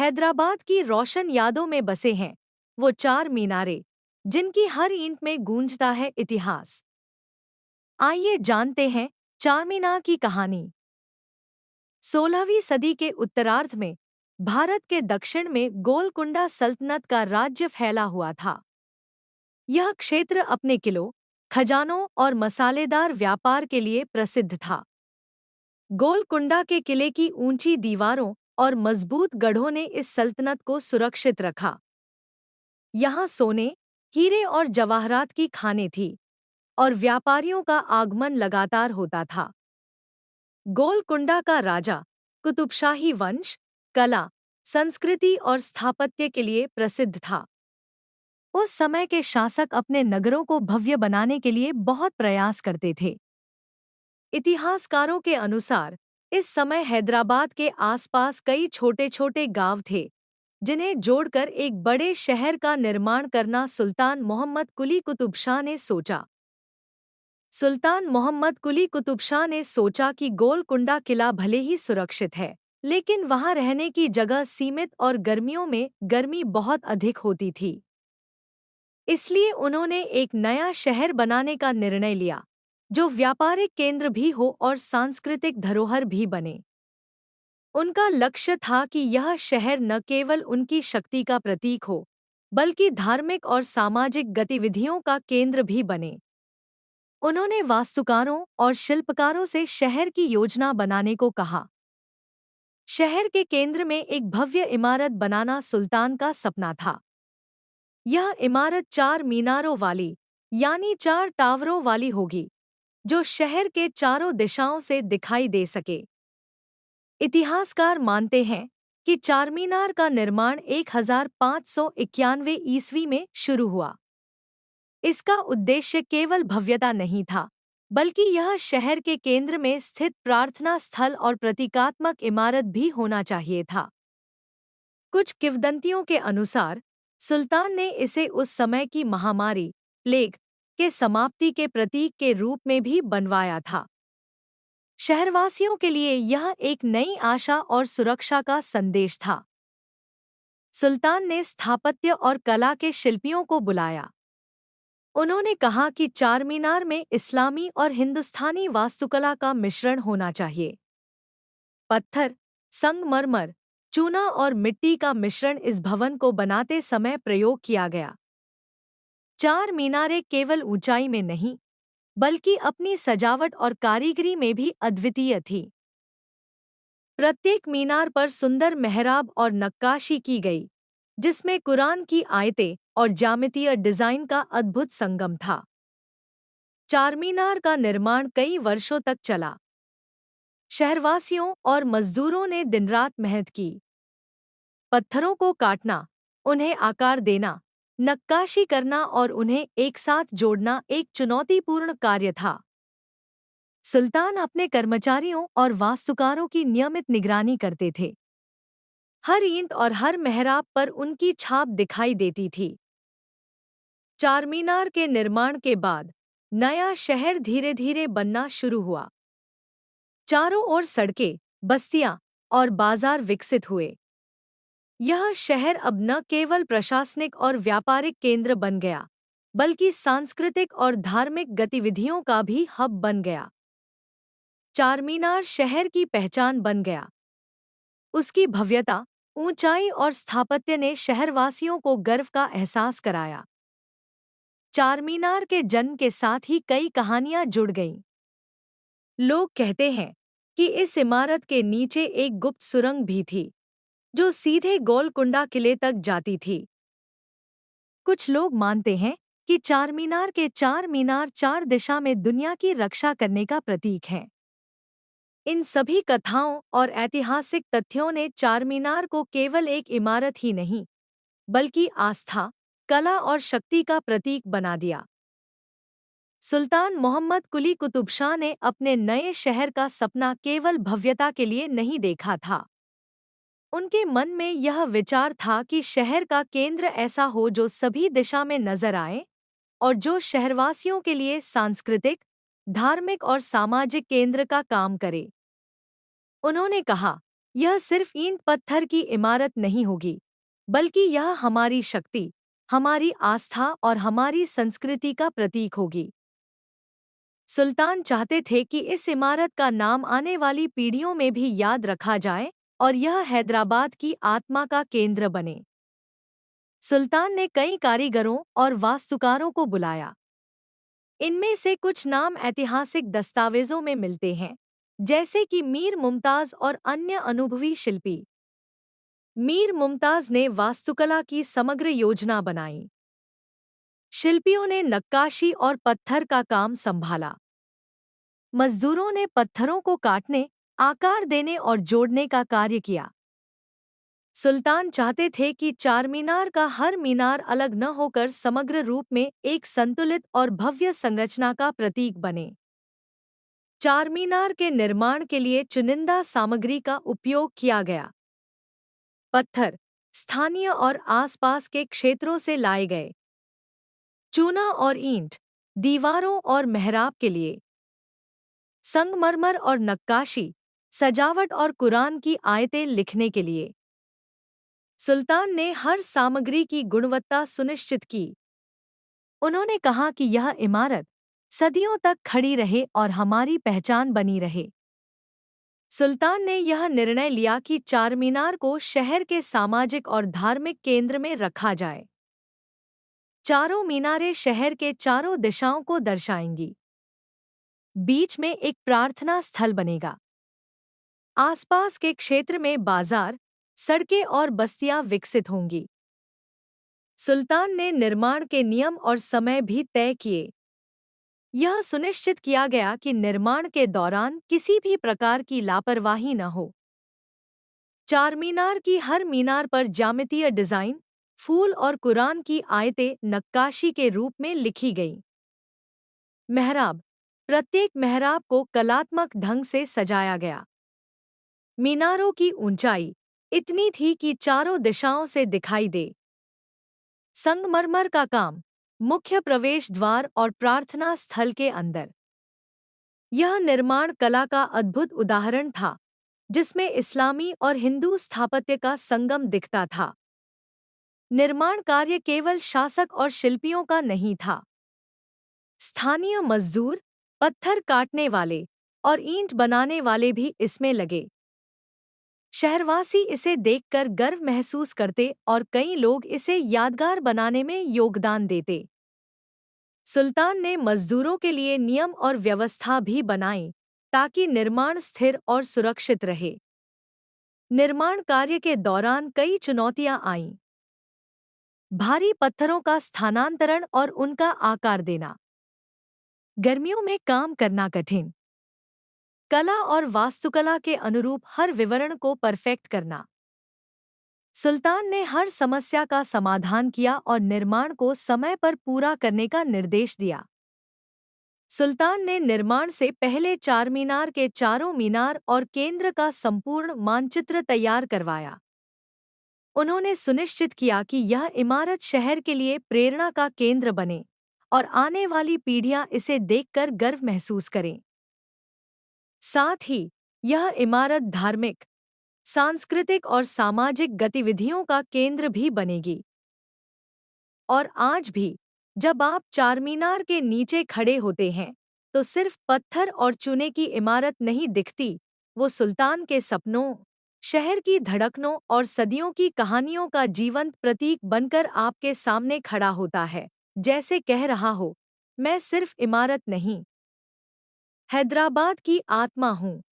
हैदराबाद की रोशन यादों में बसे हैं वो चार मीनारे, जिनकी हर ईंट में गूंजता है इतिहास। आइए जानते हैं चारमीनार की कहानी। 16वीं सदी के उत्तरार्ध में भारत के दक्षिण में गोलकुंडा सल्तनत का राज्य फैला हुआ था। यह क्षेत्र अपने किलों, खजानों और मसालेदार व्यापार के लिए प्रसिद्ध था। गोलकुंडा के किले की ऊंची दीवारों और मजबूत गढ़ों ने इस सल्तनत को सुरक्षित रखा। यहाँ सोने, हीरे और जवाहरात की खानें थीं और व्यापारियों का आगमन लगातार होता था। गोलकुंडा का राजा कुतुबशाही वंश कला, संस्कृति और स्थापत्य के लिए प्रसिद्ध था। उस समय के शासक अपने नगरों को भव्य बनाने के लिए बहुत प्रयास करते थे। इतिहासकारों के अनुसार इस समय हैदराबाद के आसपास कई छोटे-छोटे गांव थे, जिन्हें जोड़कर एक बड़े शहर का निर्माण करना सुल्तान मोहम्मद कुली कुतुब शाह ने सोचा। सुल्तान मोहम्मद कुली कुतुब शाह ने सोचा कि गोलकुंडा किला भले ही सुरक्षित है, लेकिन वहां रहने की जगह सीमित और गर्मियों में गर्मी बहुत अधिक होती थी। इसलिए उन्होंने एक नया शहर बनाने का निर्णय लिया, जो व्यापारिक केंद्र भी हो और सांस्कृतिक धरोहर भी बने। उनका लक्ष्य था कि यह शहर न केवल उनकी शक्ति का प्रतीक हो, बल्कि धार्मिक और सामाजिक गतिविधियों का केंद्र भी बने। उन्होंने वास्तुकारों और शिल्पकारों से शहर की योजना बनाने को कहा। शहर के केंद्र में एक भव्य इमारत बनाना सुल्तान का सपना था। यह इमारत चार मीनारों वाली, यानी चार टावरों वाली होगी, जो शहर के चारों दिशाओं से दिखाई दे सके। इतिहासकार मानते हैं कि चारमीनार का निर्माण 1591 ईस्वी में शुरू हुआ। इसका उद्देश्य केवल भव्यता नहीं था, बल्कि यह शहर के केंद्र में स्थित प्रार्थना स्थल और प्रतीकात्मक इमारत भी होना चाहिए था। कुछ किंवदंतियों के अनुसार सुल्तान ने इसे उस समय की महामारी, प्लेग, के समाप्ति के प्रतीक के रूप में भी बनवाया था। शहरवासियों के लिए यह एक नई आशा और सुरक्षा का संदेश था। सुल्तान ने स्थापत्य और कला के शिल्पियों को बुलाया। उन्होंने कहा कि चारमीनार में इस्लामी और हिंदुस्तानी वास्तुकला का मिश्रण होना चाहिए। पत्थर, संगमरमर, चूना और मिट्टी का मिश्रण इस भवन को बनाते समय प्रयोग किया गया। चार मीनारें केवल ऊंचाई में नहीं, बल्कि अपनी सजावट और कारीगरी में भी अद्वितीय थी। प्रत्येक मीनार पर सुंदर मेहराब और नक्काशी की गई, जिसमें कुरान की आयतें और ज्यामितीय डिजाइन का अद्भुत संगम था। चारमीनार का निर्माण कई वर्षों तक चला। शहरवासियों और मजदूरों ने दिनरात मेहनत की। पत्थरों को काटना, उन्हें आकार देना, नक्काशी करना और उन्हें एक साथ जोड़ना एक चुनौतीपूर्ण कार्य था। सुल्तान अपने कर्मचारियों और वास्तुकारों की नियमित निगरानी करते थे। हर ईंट और हर मेहराब पर उनकी छाप दिखाई देती थी। चारमीनार के निर्माण के बाद नया शहर धीरे-धीरे बनना शुरू हुआ। चारों ओर सड़कें, बस्तियां और बाजार विकसित हुए। यह शहर अब न केवल प्रशासनिक और व्यापारिक केंद्र बन गया, बल्कि सांस्कृतिक और धार्मिक गतिविधियों का भी हब बन गया। चारमीनार शहर की पहचान बन गया। उसकी भव्यता, ऊंचाई और स्थापत्य ने शहरवासियों को गर्व का एहसास कराया। चारमीनार के जन्म के साथ ही कई कहानियां जुड़ गईं। लोग कहते हैं कि इस इमारत के नीचे एक गुप्त सुरंग भी थी, जो सीधे गोलकुंडा किले तक जाती थी। कुछ लोग मानते हैं कि चारमीनार के चार मीनार चार दिशा में दुनिया की रक्षा करने का प्रतीक हैं। इन सभी कथाओं और ऐतिहासिक तथ्यों ने चारमीनार को केवल एक इमारत ही नहीं, बल्कि आस्था, कला और शक्ति का प्रतीक बना दिया। सुल्तान मोहम्मद कुली कुतुब शाह ने अपने नए शहर का सपना केवल भव्यता के लिए नहीं देखा था। उनके मन में यह विचार था कि शहर का केंद्र ऐसा हो जो सभी दिशा में नजर आए और जो शहरवासियों के लिए सांस्कृतिक, धार्मिक और सामाजिक केंद्र का काम करे। उन्होंने कहा यह सिर्फ ईंट पत्थर की इमारत नहीं होगी, बल्कि यह हमारी शक्ति, हमारी आस्था और हमारी संस्कृति का प्रतीक होगी। सुल्तान चाहते थे कि इस इमारत का नाम आने वाली पीढ़ियों में भी याद रखा जाए और यह हैदराबाद की आत्मा का केंद्र बने। सुल्तान ने कई कारीगरों और वास्तुकारों को बुलाया। इनमें से कुछ नाम ऐतिहासिक दस्तावेजों में मिलते हैं, जैसे कि मीर मुमताज और अन्य अनुभवी शिल्पी। मीर मुमताज ने वास्तुकला की समग्र योजना बनाई। शिल्पियों ने नक्काशी और पत्थर का काम संभाला। मजदूरों ने पत्थरों को काटने, आकार देने और जोड़ने का कार्य किया। सुल्तान चाहते थे कि चारमीनार का हर मीनार अलग न होकर समग्र रूप में एक संतुलित और भव्य संरचना का प्रतीक बने। चारमीनार के निर्माण के लिए चुनिंदा सामग्री का उपयोग किया गया। पत्थर स्थानीय और आसपास के क्षेत्रों से लाए गए। चूना और ईंट दीवारों और मेहराब के लिए। संगमरमर और नक्काशी सजावट और कुरान की आयतें लिखने के लिए। सुल्तान ने हर सामग्री की गुणवत्ता सुनिश्चित की। उन्होंने कहा कि यह इमारत सदियों तक खड़ी रहे और हमारी पहचान बनी रहे। सुल्तान ने यह निर्णय लिया कि चारमीनार को शहर के सामाजिक और धार्मिक केंद्र में रखा जाए। चारों मीनारें शहर के चारों दिशाओं को दर्शाएंगी। बीच में एक प्रार्थना स्थल बनेगा। आसपास के क्षेत्र में बाजार, सड़कें और बस्तियां विकसित होंगी। सुल्तान ने निर्माण के नियम और समय भी तय किए। यह सुनिश्चित किया गया कि निर्माण के दौरान किसी भी प्रकार की लापरवाही न हो। चारमीनार की हर मीनार पर ज्यामितीय डिजाइन, फूल और कुरान की आयतें नक्काशी के रूप में लिखी गईं। मेहराब प्रत्येक मेहराब को कलात्मक ढंग से सजाया गया। मीनारों की ऊंचाई इतनी थी कि चारों दिशाओं से दिखाई दे। संगमरमर का काम मुख्य प्रवेश द्वार और प्रार्थना स्थल के अंदर। यह निर्माण कला का अद्भुत उदाहरण था, जिसमें इस्लामी और हिंदू स्थापत्य का संगम दिखता था। निर्माण कार्य केवल शासक और शिल्पियों का नहीं था। स्थानीय मजदूर, पत्थर काटने वाले और ईंट बनाने वाले भी इसमें लगे। शहरवासी इसे देखकर गर्व महसूस करते और कई लोग इसे यादगार बनाने में योगदान देते। सुल्तान ने मजदूरों के लिए नियम और व्यवस्था भी बनाई ताकि निर्माण स्थिर और सुरक्षित रहे। निर्माण कार्य के दौरान कई चुनौतियां आईं। भारी पत्थरों का स्थानांतरण और उनका आकार देना। गर्मियों में काम करना कठिन। कला और वास्तुकला के अनुरूप हर विवरण को परफेक्ट करना। सुल्तान ने हर समस्या का समाधान किया और निर्माण को समय पर पूरा करने का निर्देश दिया। सुल्तान ने निर्माण से पहले चारमीनार के चारों मीनार और केंद्र का संपूर्ण मानचित्र तैयार करवाया। उन्होंने सुनिश्चित किया कि यह इमारत शहर के लिए प्रेरणा का केंद्र बने और आने वाली पीढ़ियां इसे देखकर गर्व महसूस करें। साथ ही यह इमारत धार्मिक, सांस्कृतिक और सामाजिक गतिविधियों का केंद्र भी बनेगी। और आज भी जब आप चारमीनार के नीचे खड़े होते हैं, तो सिर्फ पत्थर और चूने की इमारत नहीं दिखती, वो सुल्तान के सपनों, शहर की धड़कनों और सदियों की कहानियों का जीवंत प्रतीक बनकर आपके सामने खड़ा होता है, जैसे कह रहा हो, मैं सिर्फ इमारत नहीं, हैदराबाद की आत्मा हूँ।